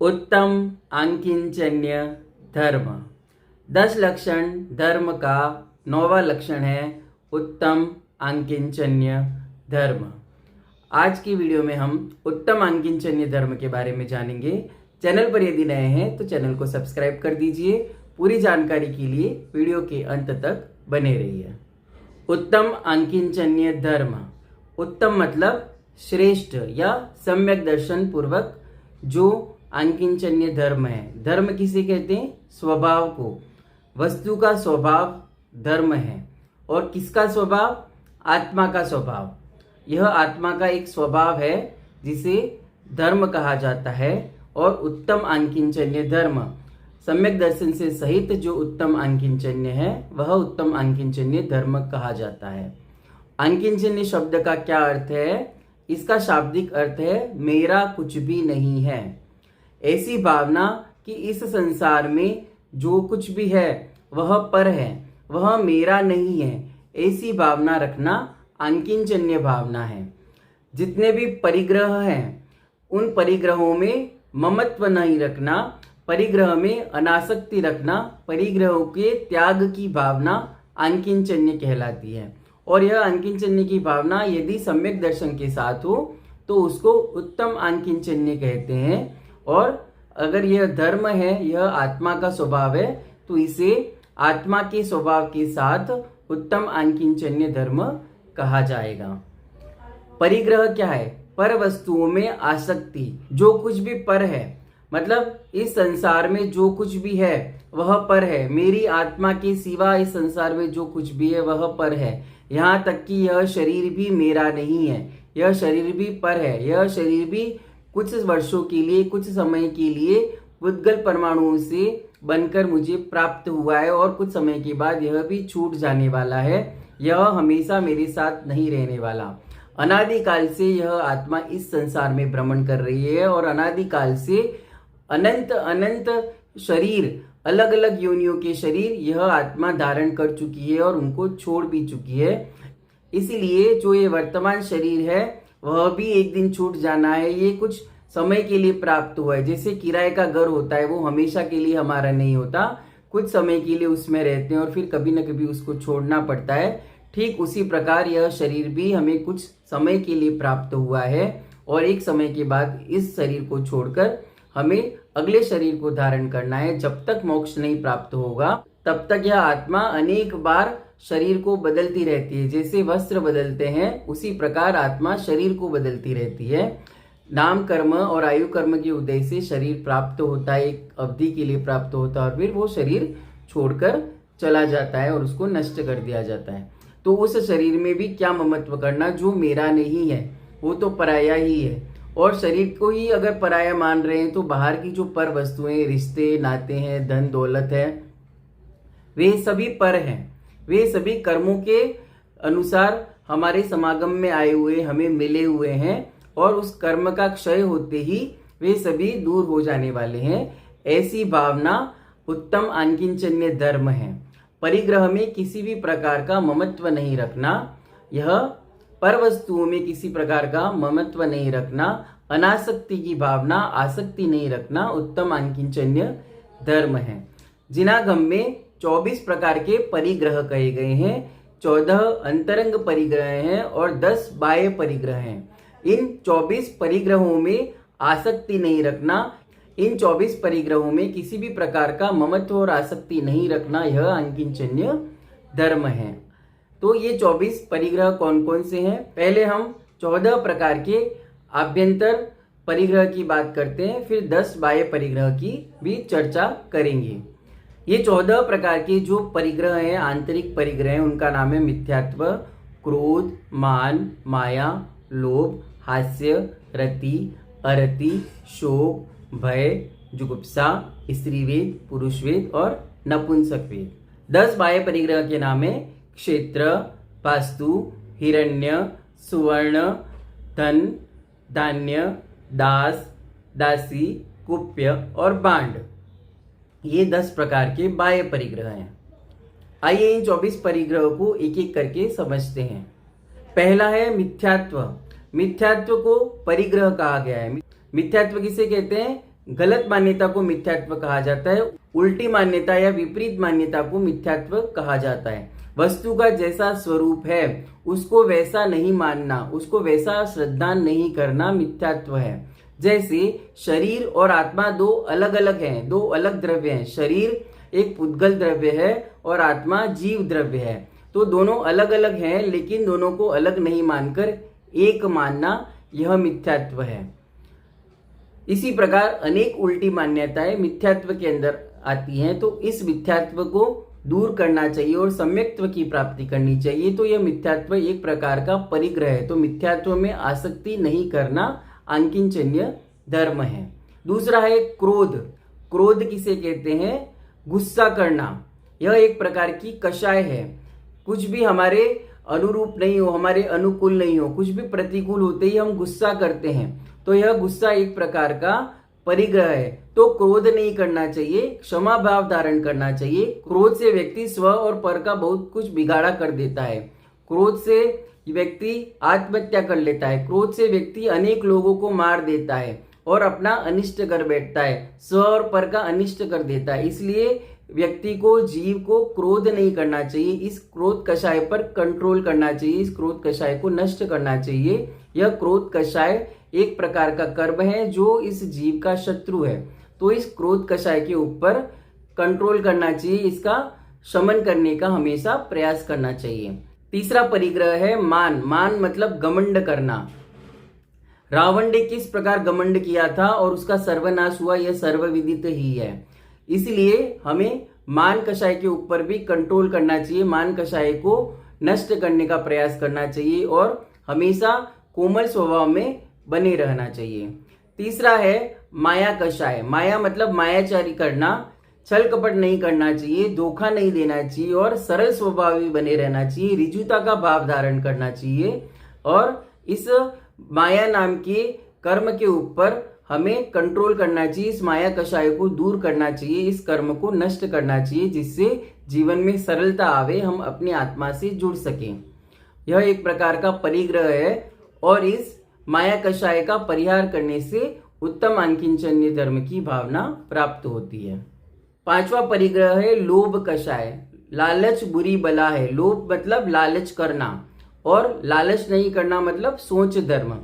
उत्तम आंकिंचन्य धर्म। 10 लक्षण धर्म का 9वां लक्षण है उत्तम आंकिंचन्य धर्म। आज की वीडियो में हम उत्तम आंकिंचन्य धर्म के बारे में जानेंगे। चैनल पर यदि नए हैं तो चैनल को सब्सक्राइब कर दीजिए। पूरी जानकारी के लिए वीडियो के अंत तक बने रहिए। उत्तम आंकिंचन्य धर्म। उत्तम मतलब श्रेष्ठ या सम्यक दर्शन पूर्वक जो आंकिंचन्य धर्म है। धर्म किसे कहते हैं? स्वभाव को। वस्तु का स्वभाव धर्म है। और किसका स्वभाव? आत्मा का स्वभाव। यह आत्मा का एक स्वभाव है जिसे धर्म कहा जाता है। और उत्तम आंकिंचन्य धर्म सम्यक दर्शन से सहित जो उत्तम आंकिंचन्य है वह उत्तम आंकिंचन्य धर्म कहा जाता है। आंकिंचन्य शब्द का क्या अर्थ है? इसका शाब्दिक अर्थ है मेरा कुछ भी नहीं है। ऐसी भावना कि इस संसार में जो कुछ भी है वह पर है, वह मेरा नहीं है, ऐसी भावना रखना आंकिंचन्य भावना है। जितने भी परिग्रह हैं उन परिग्रहों में ममत्व नहीं रखना, परिग्रह में अनासक्ति रखना, परिग्रहों के त्याग की भावना आंकिंचन्य कहलाती है। और यह आंकिंचन्य की भावना यदि सम्यक दर्शन के साथ हो तो उसको उत्तम आंकिंचन्य कहते हैं। और अगर यह धर्म है, यह आत्मा का स्वभाव है, तो इसे आत्मा के स्वभाव के साथ उत्तम आंकिंचन्य धर्म कहा जाएगा। परिग्रह क्या है? पर वस्तुओं में आसक्ति। जो कुछ भी पर है मतलब इस संसार में जो कुछ भी है वह पर है। मेरी आत्मा के सिवा इस संसार में जो कुछ भी है वह पर है। यहाँ तक कि यह शरीर भी मेरा नहीं है, यह शरीर भी पर है। यह शरीर भी कुछ वर्षों के लिए, कुछ समय के लिए उद्गल परमाणुओं से बनकर मुझे प्राप्त हुआ है और कुछ समय के बाद यह भी छूट जाने वाला है। यह हमेशा मेरे साथ नहीं रहने वाला। अनादिकाल से यह आत्मा इस संसार में भ्रमण कर रही है और अनादिकाल से अनंत अनंत शरीर, अलग अलग योनियों के शरीर यह आत्मा धारण कर चुकी है और उनको छोड़ भी चुकी है। इसीलिए जो ये वर्तमान शरीर है वह भी एक दिन छूट जाना है। ये कुछ समय के लिए प्राप्त हुआ है। जैसे किराए का घर होता है, वो हमेशा के लिए हमारा नहीं होता, कुछ समय के लिए उसमें रहते हैं और फिर कभी न कभी उसको छोड़ना पड़ता है। ठीक उसी प्रकार यह शरीर भी हमें कुछ समय के लिए प्राप्त हुआ है और एक समय के बाद इस शरीर को छोड़कर हमें अगले शरीर को धारण करना है। जब तक मोक्ष नहीं प्राप्त होगा तब तक यह आत्मा अनेक बार शरीर को बदलती रहती है। जैसे वस्त्र बदलते हैं उसी प्रकार आत्मा शरीर को बदलती रहती है। नाम कर्म और आयु कर्म के उदय से शरीर प्राप्त होता है, एक अवधि के लिए प्राप्त होता है और फिर वो शरीर छोड़कर चला जाता है और उसको नष्ट कर दिया जाता है। तो उस शरीर में भी क्या ममत्व करना? जो मेरा नहीं है वो तो पराया ही है। और शरीर को ही अगर पराया मान रहे हैं तो बाहर की जो पर वस्तुएं, रिश्ते नाते हैं, धन दौलत है, वे सभी पर हैं। वे सभी कर्मों के अनुसार हमारे समागम में आए हुए, हमें मिले हुए हैं और उस कर्म का क्षय होते ही वे सभी दूर हो जाने वाले हैं। ऐसी भावना उत्तम आंकिंचन्य धर्म है। परिग्रह में किसी भी प्रकार का ममत्व नहीं रखना, यह पर वस्तुओं में किसी प्रकार का ममत्व नहीं रखना, अनासक्ति की भावना, आसक्ति नहीं रखना उत्तम आंकिंचन्य धर्म है। जिनागम में 24 प्रकार के परिग्रह कहे गए हैं। 14 अंतरंग परिग्रह हैं और 10 बाह्य परिग्रह हैं। इन 24 परिग्रहों में आसक्ति नहीं रखना, इन 24 परिग्रहों में किसी भी प्रकार का ममत्व और आसक्ति नहीं रखना, यह आंकिंचन्य धर्म है। तो ये 24 परिग्रह कौन कौन से हैं? पहले हम 14 प्रकार के आभ्यंतर परिग्रह की बात करते हैं, फिर 10 बाह्य परिग्रह की भी चर्चा करेंगे। ये 14 प्रकार के जो परिग्रह हैं, आंतरिक परिग्रह हैं, उनका नाम है मिथ्यात्व, क्रोध, मान, माया, लोभ, हास्य, रति, अरति, शोक, भय, जुगुप्सा, स्त्रीवेद, पुरुषवेद और नपुंसकवेद। 10 बाह्य परिग्रह के नाम है क्षेत्र, वास्तु, हिरण्य, सुवर्ण, धन, धान्य, दास, दासी, कुप्य और बांड। ये 10 प्रकार के बाह्य परिग्रह हैं। आइए इन 24 परिग्रह को एक एक करके समझते हैं। पहला है मिथ्यात्व। मिथ्यात्व को परिग्रह कहा गया है। मिथ्यात्व किसे कहते हैं? गलत मान्यता को मिथ्यात्व कहा जाता है, उल्टी मान्यता या विपरीत मान्यता को मिथ्यात्व कहा जाता है। वस्तु का जैसा स्वरूप है उसको वैसा नहीं मानना, उसको वैसा श्रद्धा नहीं करना मिथ्यात्व है। जैसे शरीर और आत्मा दो अलग अलग हैं, दो अलग द्रव्य हैं। शरीर एक पुद्गल द्रव्य है और आत्मा जीव द्रव्य है। तो दोनों अलग अलग हैं, लेकिन दोनों को अलग नहीं मानकर एक मानना, यह मिथ्यात्व है। इसी प्रकार अनेक उल्टी मान्यताएं मिथ्यात्व के अंदर आती हैं, तो इस मिथ्यात्व को दूर करना चाहिए और सम्यक्त्व की प्राप्ति करनी चाहिए। तो यह मिथ्यात्व एक प्रकार का परिग्रह है। तो मिथ्यात्व में आसक्ति नहीं करना आंकिंचन्य धर्म है। दूसरा है क्रोध। क्रोध किसे कहते हैं? गुस्सा करना। यह एक प्रकार की कषाय है। कुछ भी हमारे अनुरूप नहीं हो, हमारे अनुकूल नहीं हो, कुछ भी प्रतिकूल होते ही हम गुस्सा करते हैं, तो यह गुस्सा एक प्रकार का परिग्रह है। तो क्रोध नहीं करना चाहिए, क्षमा भाव धारण करना चाहिए। क्रोध से व्यक्ति स्व और पर का बहुत कुछ बिगाड़ा कर देता है। क्रोध से व्यक्ति आत्महत्या कर लेता है। क्रोध से व्यक्ति अनेक लोगों को मार देता है और अपना अनिष्ट कर बैठता है, स्व और पर का अनिष्ट कर देता है। इसलिए व्यक्ति को, जीव को क्रोध नहीं करना चाहिए। इस क्रोध कषाय पर कंट्रोल करना चाहिए, इस क्रोध कषाय को नष्ट करना चाहिए। यह क्रोध कषाय एक प्रकार का कर्म है जो इस जीव का शत्रु है। तो इस क्रोध कषाय के ऊपर कंट्रोल करना चाहिए, इसका शमन करने का हमेशा प्रयास करना चाहिए। तीसरा परिग्रह है मान। मान मतलब घमंड करना। रावण ने किस प्रकार घमंड किया था और उसका सर्वनाश हुआ, यह सर्वविदित ही है। इसलिए हमें मान कषाय के ऊपर भी कंट्रोल करना चाहिए, मान कषाय को नष्ट करने का प्रयास करना चाहिए और हमेशा कोमल स्वभाव में बने रहना चाहिए। तीसरा है माया कषाय। माया मतलब मायाचारी करना, छल कपट नहीं करना चाहिए, धोखा नहीं देना चाहिए और सरल स्वभावी बने रहना चाहिए। ऋजुता का भाव धारण करना चाहिए और इस माया नाम के कर्म के ऊपर हमें कंट्रोल करना चाहिए। इस माया कषाय को दूर करना चाहिए, इस कर्म को नष्ट करना चाहिए, जिससे जीवन में सरलता आवे, हम अपनी आत्मा से जुड़ सकें। यह एक प्रकार का परिग्रह है और इस माया कषाय का परिहार करने से उत्तम आंकिंचन्य धर्म की भावना प्राप्त होती है। पांचवा परिग्रह है लोभ कषाय। लालच बुरी बला है। लोभ मतलब लालच करना और लालच नहीं करना मतलब सोच धर्म।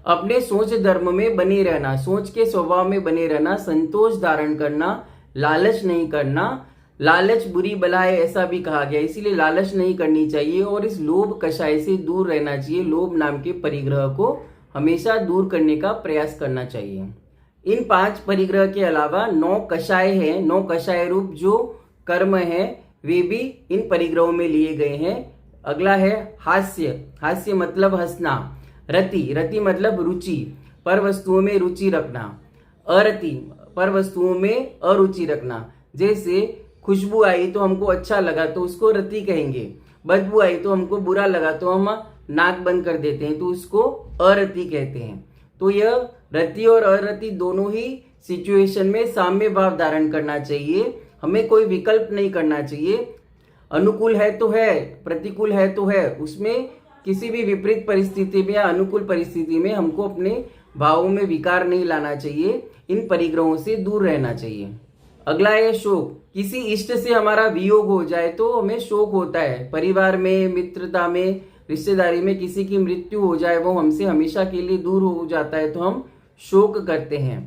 अपने सोच धर्म में बने रहना, सोच के स्वभाव में बने रहना, संतोष धारण करना, लालच नहीं करना। लालच बुरी बला है ऐसा भी कहा गया, इसीलिए लालच नहीं करनी चाहिए और इस लोभ कषाय से दूर रहना चाहिए। लोभ नाम के परिग्रह को हमेशा दूर करने का प्रयास करना चाहिए। इन 5 परिग्रह के अलावा 9 कषाय हैं। 9 कषाय रूप जो कर्म है वे भी इन परिग्रहों में लिए गए हैं। अगला है हास्य। हास्य मतलब हंसना। रति, रति मतलब रुचि, पर वस्तुओं में रुचि रखना। अरति, पर वस्तुओं में अरुचि रखना। जैसे खुशबू आई तो हमको अच्छा लगा तो उसको रति कहेंगे, बदबू आई तो हमको बुरा लगा तो हम नाक बंद कर देते हैं तो उसको अरति कहते हैं। तो यह रति और अरति दोनों ही सिचुएशन में साम्य भाव धारण करना चाहिए। हमें कोई विकल्प नहीं करना चाहिए। अनुकूल है तो है, प्रतिकूल है तो है, उसमें किसी भी विपरीत परिस्थिति में या अनुकूल परिस्थिति में हमको अपने भावों में विकार नहीं लाना चाहिए। इन परिग्रहों से दूर रहना चाहिए। अगला है शोक। किसी इष्ट से हमारा वियोग हो जाए तो हमें शोक होता है। परिवार में, मित्रता में, रिश्तेदारी में किसी की मृत्यु हो जाए, वो हमसे हमेशा के लिए दूर हो जाता है तो हम शोक करते हैं।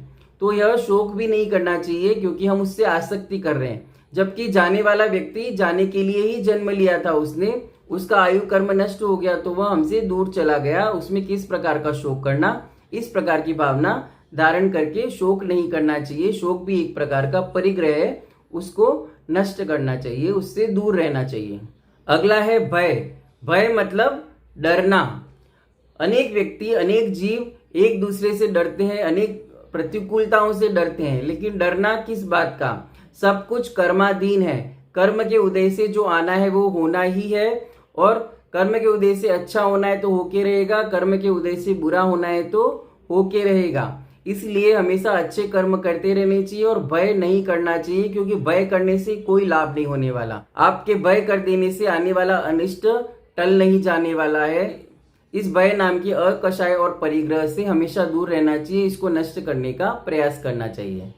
तो यह शोक भी नहीं करना चाहिए क्योंकि हम उससे आसक्ति कर रहे हैं, जबकि जाने वाला व्यक्ति जाने के लिए ही जन्म लिया था, उसने, उसका आयु कर्म नष्ट हो गया तो वह हमसे दूर चला गया। उसमें किस प्रकार का शोक करना, इस प्रकार की भावना धारण करके शोक नहीं करना चाहिए। शोक भी एक प्रकार का परिग्रह है, उसको नष्ट करना चाहिए, उससे दूर रहना चाहिए। अगला है भय। भय मतलब डरना। अनेक व्यक्ति, अनेक जीव एक दूसरे से डरते हैं, अनेक प्रतिकूलताओं से डरते हैं, लेकिन डरना किस बात का? सब कुछ कर्माधीन है। कर्म के उदय से जो आना है वो होना ही है और कर्म के उदय से अच्छा होना है तो होके रहेगा, कर्म के उदय से बुरा होना है तो होके रहेगा। इसलिए हमेशा अच्छे कर्म करते रहने चाहिए और भय नहीं करना चाहिए, क्योंकि भय करने से कोई लाभ नहीं होने वाला। आपके भय कर देने से आने वाला अनिष्ट टल नहीं जाने वाला है। इस भय नाम की अकषाय और परिग्रह से हमेशा दूर रहना चाहिए, इसको नष्ट करने का प्रयास करना चाहिए।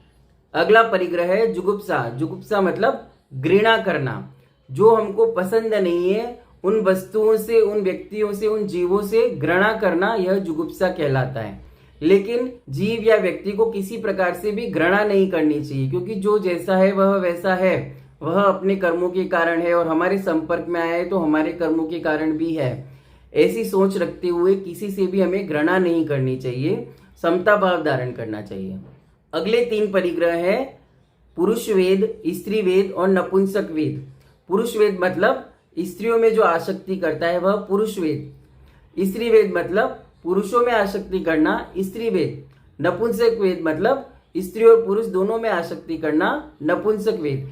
अगला परिग्रह है जुगुप्सा। जुगुप्सा मतलब घृणा करना, जो हमको पसंद नहीं है उन वस्तुओं से, उन व्यक्तियों से, उन जीवों से घृणा करना, यह जुगुप्सा कहलाता है। लेकिन जीव या व्यक्ति को किसी प्रकार से भी घृणा नहीं करनी चाहिए, क्योंकि जो जैसा है वह वैसा है, वह अपने कर्मों के कारण है और हमारे संपर्क में आया है तो हमारे कर्मों के कारण भी है। ऐसी सोच रखते हुए किसी से भी हमें घृणा नहीं करनी चाहिए, समता भाव धारण करना चाहिए। अगले 3 परिग्रह है पुरुष वेद, स्त्री वेद और नपुंसक वेद। पुरुष वेद मतलब स्त्रियों में जो आसक्ति करता है वह पुरुष वेद। स्त्री वेद मतलब पुरुषों में आसक्ति करना, स्त्री वेद। नपुंसक वेद मतलब स्त्री और पुरुष दोनों में आसक्ति करना, नपुंसक वेद।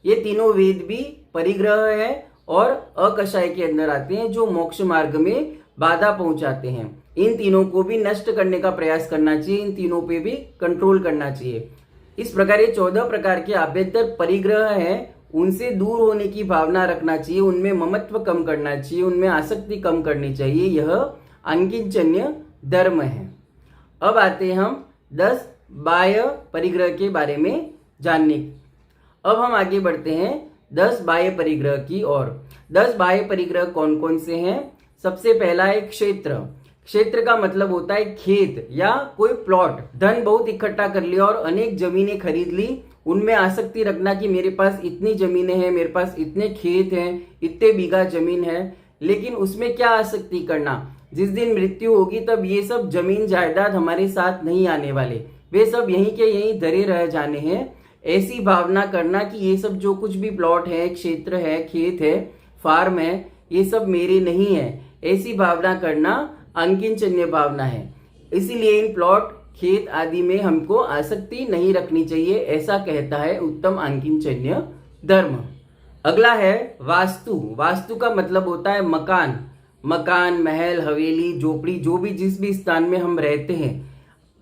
ये तीनों वेद भी परिग्रह है और अकषाय के अंदर आते हैं, जो मोक्ष मार्ग में बाधा पहुंचाते हैं। इन तीनों को भी नष्ट करने का प्रयास करना चाहिए, इन तीनों पे भी कंट्रोल करना चाहिए। इस प्रकार ये 14 प्रकार के आभ्यंतर परिग्रह हैं, उनसे दूर होने की भावना रखना चाहिए, उनमें ममत्व कम करना चाहिए, उनमें आसक्ति कम करनी चाहिए। यह अंकिंचन्य धर्म है। अब आते हैं हम 10 बाह्य परिग्रह के बारे में जानने। अब हम आगे बढ़ते हैं 10 बाह्य परिग्रह की ओर। 10 बाह्य परिग्रह कौन कौन से हैं? सबसे पहला है क्षेत्र। क्षेत्र का मतलब होता है खेत या कोई प्लॉट। धन बहुत इकट्ठा कर लिया और अनेक जमीनें खरीद ली, उनमें आसक्ति रखना कि मेरे पास इतनी जमीनें हैं, मेरे पास इतने खेत हैं, इतने बीघा जमीन है, लेकिन उसमें क्या आसक्ति करना, जिस दिन मृत्यु होगी तब ये सब जमीन जायदाद हमारे साथ नहीं आने वाले, वे सब यहीं के यहीं धरे रह जाने हैं। ऐसी भावना करना कि ये सब जो कुछ भी प्लॉट है, क्षेत्र है, खेत है, फार्म है, ये सब मेरे नहीं है, ऐसी भावना करना अंकिंचन्य भावना है। इसीलिए इन प्लॉट, खेत आदि में हमको आसक्ति नहीं रखनी चाहिए, ऐसा कहता है उत्तम अंकिंचन्य धर्म। अगला है वास्तु। वास्तु का मतलब होता है मकान। मकान, महल, हवेली, झोपड़ी, जो भी जिस भी स्थान में हम रहते हैं,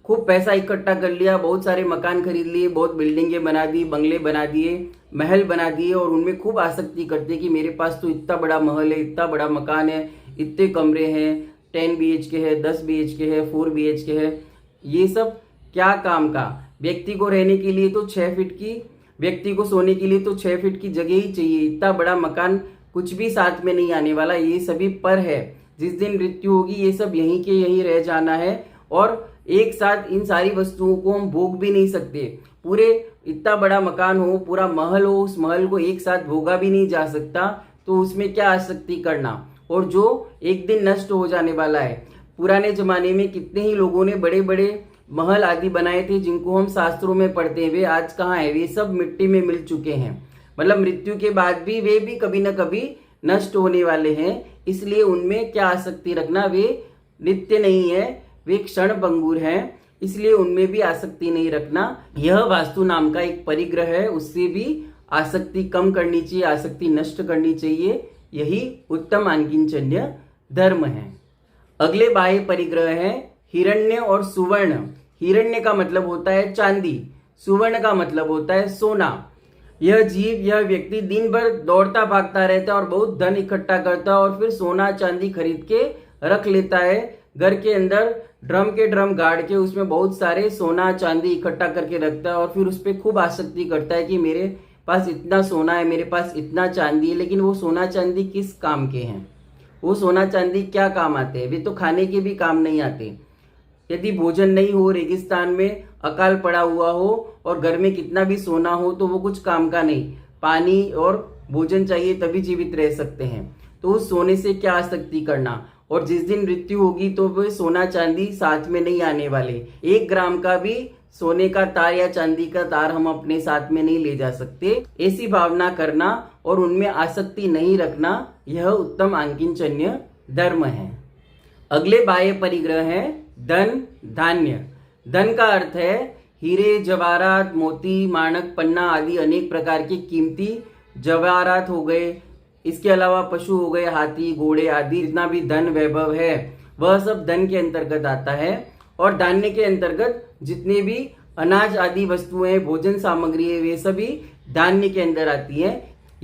खूब पैसा इकट्ठा कर लिया, बहुत सारे मकान खरीद लिए, बहुत बिल्डिंगें बना दी, बंगले बना दिए, महल बना दिए और उनमें खूब आसक्ति करते कि मेरे पास तो इतना बड़ा महल है, इतना बड़ा मकान है, इतने कमरे हैं, 10 BHK है, 10 BHK है, 4 BHK है। ये सब क्या काम का? व्यक्ति को रहने के लिए तो 6 फीट की, व्यक्ति को सोने के लिए तो 6 फीट की जगह ही चाहिए। इतना बड़ा मकान कुछ भी साथ में नहीं आने वाला, ये सभी पर है। जिस दिन मृत्यु होगी ये सब यहीं के यहीं रह जाना है और एक साथ इन सारी वस्तुओं को हम भोग भी नहीं सकते। पूरे इतना बड़ा मकान हो, पूरा महल हो, उस महल को एक साथ भोगा भी नहीं जा सकता, तो उसमें क्या आसक्ति करना, और जो एक दिन नष्ट हो जाने वाला है। पुराने जमाने में कितने ही लोगों ने बड़े बड़े महल आदि बनाए थे जिनको हम शास्त्रों में पढ़ते हैं, वे आज कहाँ है? वे सब मिट्टी में मिल चुके हैं। मतलब मृत्यु के बाद भी वे भी कभी न कभी नष्ट होने वाले हैं, इसलिए उनमें क्या आसक्ति रखना, वे नित्य नहीं है, वे क्षण भंगुर हैं, इसलिए उनमें भी आसक्ति नहीं रखना। यह वास्तु नाम का एक परिग्रह है, उससे भी आसक्ति कम करनी चाहिए, आसक्ति नष्ट करनी चाहिए। यही उत्तम अंकिंचन्य धर्म है। अगले बाह्य परिग्रह है हिरण्य और सुवर्ण। हिरण्य का मतलब होता है चांदी, सुवर्ण का मतलब होता है सोना। यह जीव, यह व्यक्ति दिन भर दौड़ता भागता रहता है और बहुत धन इकट्ठा करता है और फिर सोना चांदी खरीद के रख लेता है घर के अंदर, ड्रम के ड्रम गाड़ के उसमें बहुत सारे सोना चांदी इकट्ठा करके रखता है और फिर उस पर खूब आसक्ति करता है कि मेरे पास इतना सोना है, मेरे पास इतना चांदी है। लेकिन वो सोना चांदी किस काम के हैं? वो सोना चांदी क्या काम आते हैं? वे तो खाने के भी काम नहीं आते। यदि भोजन नहीं हो, रेगिस्तान में अकाल पड़ा हुआ हो और घर में कितना भी सोना हो तो वो कुछ काम का नहीं। पानी और भोजन चाहिए तभी जीवित रह सकते हैं, तो उस सोने से क्या आसक्ति करना। और जिस दिन मृत्यु होगी तो वो सोना चांदी साथ में नहीं आने वाले। 1 ग्राम का भी सोने का तार या चांदी का तार हम अपने साथ में नहीं ले जा सकते। ऐसी भावना करना और उनमें आसक्ति नहीं रखना, यह उत्तम अंकिंचन्य धर्म है। अगले बाह्य परिग्रह है धन, धान्य। धन का अर्थ है हीरे, जवाहरात, मोती, माणक, पन्ना आदि अनेक प्रकार के कीमती जवाहरात हो गए। इसके अलावा पशु हो गए, हाथी, घोड़े आदि। जितना भी धन वैभव है वह सब धन के अंतर्गत आता है। और धान्य के अंतर्गत जितने भी अनाज आदि वस्तुएं, भोजन सामग्री है, वे सभी धान्य के अंदर आती है।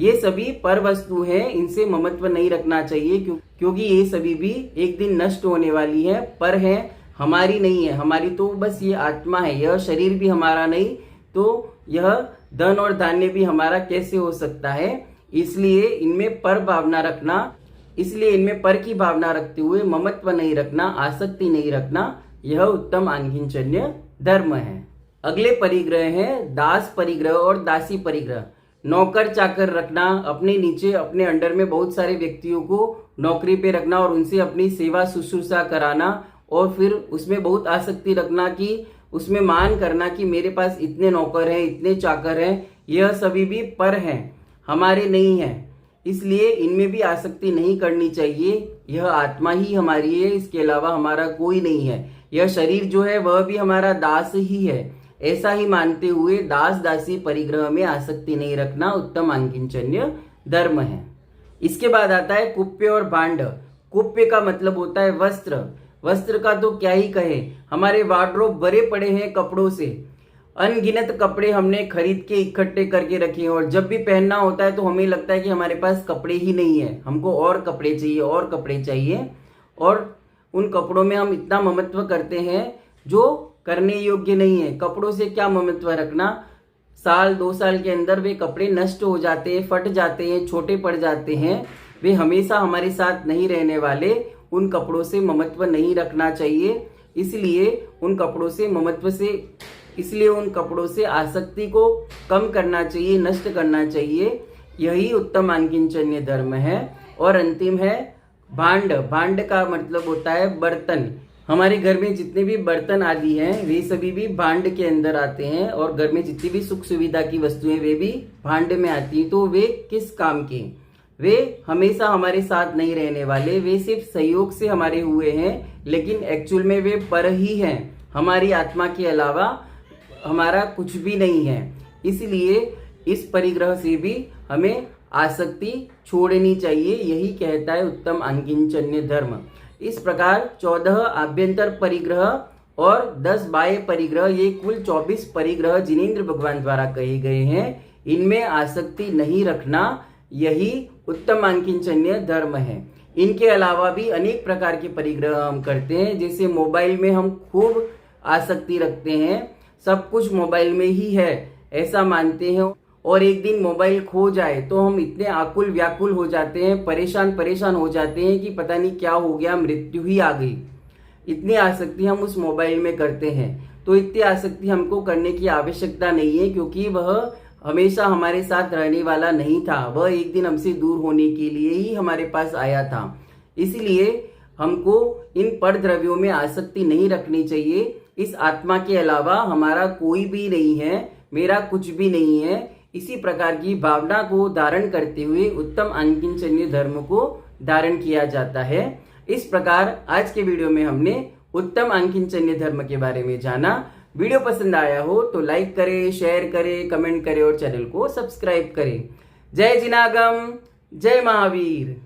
ये सभी पर वस्तु हैं, इनसे ममत्व नहीं रखना चाहिए क्योंकि ये सभी भी एक दिन नष्ट होने वाली है, पर है, हमारी नहीं है। हमारी तो बस ये आत्मा है, यह शरीर भी हमारा नहीं, तो यह धन और धान्य भी हमारा कैसे हो सकता है। इसलिए इनमें पर भावना रखना, इसलिए इनमें पर की भावना रखते हुए ममत्व नहीं रखना, आसक्ति नहीं रखना, यह उत्तम आंगिचन्य धर्म है। अगले परिग्रह हैं दास परिग्रह और दासी परिग्रह। नौकर चाकर रखना, अपने नीचे अपने अंडर में बहुत सारे व्यक्तियों को नौकरी पे रखना और उनसे अपनी सेवा शुश्रूषा कराना और फिर उसमें बहुत आसक्ति रखना कि उसमें मान करना कि मेरे पास इतने नौकर हैं, इतने चाकर हैं, यह सभी भी पर हैं, हमारे नहीं हैं। इसलिए इनमें भी आसक्ति नहीं करनी चाहिए। यह आत्मा ही हमारी है, इसके अलावा हमारा कोई नहीं है। यह शरीर जो है वह भी हमारा दास ही है, ऐसा ही मानते हुए दास दासी परिग्रह में आसक्ति नहीं रखना उत्तम आंगिचन्य धर्म है। इसके बाद आता है कुप्य और भांड। कुप्य का मतलब होता है वस्त्र। वस्त्र का तो क्या ही कहे, हमारे वार्डरोब भरे पड़े हैं कपड़ों से। अनगिनत कपड़े हमने खरीद के इकट्ठे करके रखे हैं और जब भी पहनना होता है तो हमें लगता है कि हमारे पास कपड़े ही नहीं है, हमको और कपड़े चाहिए, और कपड़े चाहिए। और उन कपड़ों में हम इतना ममत्व करते हैं जो करने योग्य नहीं है। कपड़ों से क्या ममत्व रखना, साल 2 साल के अंदर वे कपड़े नष्ट हो जाते हैं, फट जाते हैं, छोटे पड़ जाते हैं। वे हमेशा हमारे साथ नहीं रहने वाले। उन कपड़ों से ममत्व नहीं रखना चाहिए। इसलिए उन कपड़ों से आसक्ति को कम करना चाहिए, नष्ट करना चाहिए। यही उत्तम आंगिचन्य धर्म है। और अंतिम है भांड। भांड का मतलब होता है बर्तन। हमारे घर में जितने भी बर्तन आदि हैं वे सभी भी भांड के अंदर आते हैं और घर में जितनी भी सुख सुविधा की वस्तुएं वे भी भांड में आती हैं। तो वे किस काम के, वे हमेशा हमारे साथ नहीं रहने वाले। वे सिर्फ सहयोग से हमारे हुए हैं, लेकिन एक्चुअल में वे पर ही हैं। हमारी आत्मा के अलावा हमारा कुछ भी नहीं है। इसलिए इस परिग्रह से भी हमें आसक्ति छोड़नी चाहिए। यही कहता है उत्तम आंगिचन्य धर्म। इस प्रकार 14 आभ्यंतर परिग्रह और 10 बाह्य परिग्रह, ये कुल 24 परिग्रह जिनेंद्र भगवान द्वारा कहे गए हैं। इनमें आसक्ति नहीं रखना, यही उत्तम आंगिचन्य धर्म है। इनके अलावा भी अनेक प्रकार के परिग्रह हम करते हैं। जैसे मोबाइल में हम खूब आसक्ति रखते हैं, सब कुछ मोबाइल में ही है ऐसा मानते हैं, और एक दिन मोबाइल खो जाए तो हम इतने आकुल व्याकुल हो जाते हैं, परेशान हो जाते हैं कि पता नहीं क्या हो गया, मृत्यु ही आ गई। इतनी आसक्ति हम उस मोबाइल में करते हैं। तो इतनी आसक्ति हमको करने की आवश्यकता नहीं है, क्योंकि वह हमेशा हमारे साथ रहने वाला नहीं था। वह एक दिन हमसे दूर होने के लिए ही हमारे पास आया था। इसलिए हमको इन पर द्रव्यों में आसक्ति नहीं रखनी चाहिए। इस आत्मा के अलावा हमारा कोई भी नहीं है, मेरा कुछ भी नहीं है। इसी प्रकार की भावना को धारण करते हुए उत्तम आंगिचन्य धर्म को धारण किया जाता है। इस प्रकार आज के वीडियो में हमने उत्तम आंगिचन्य धर्म के बारे में जाना। वीडियो पसंद आया हो तो लाइक करें, शेयर करें, कमेंट करें और चैनल को सब्सक्राइब करें। जय जिनागम, जय महावीर।